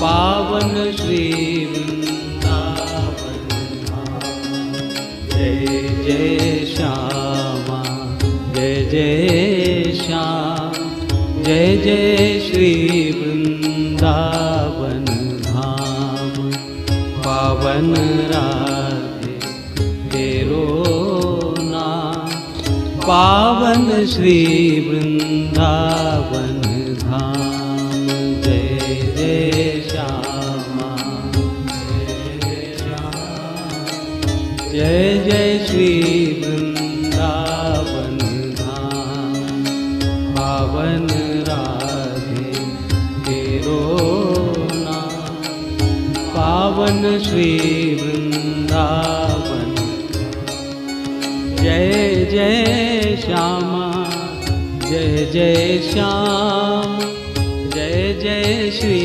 पावन श्री वृंदावन धाम। जय जय श्यामा जय जय श्याम, जय जय श्री वृंदावन धाम। पावन राधे तेरो नाम, पावन श्री वृंदावन धाम। जय जय श्यामा जय श्याम, जय जय श्री वृंदावन धाम। पावन राधे तेरो नाम, पावन श्री वृंदावन। जय जय श्यामा जय जय श्याम, जय जय श्री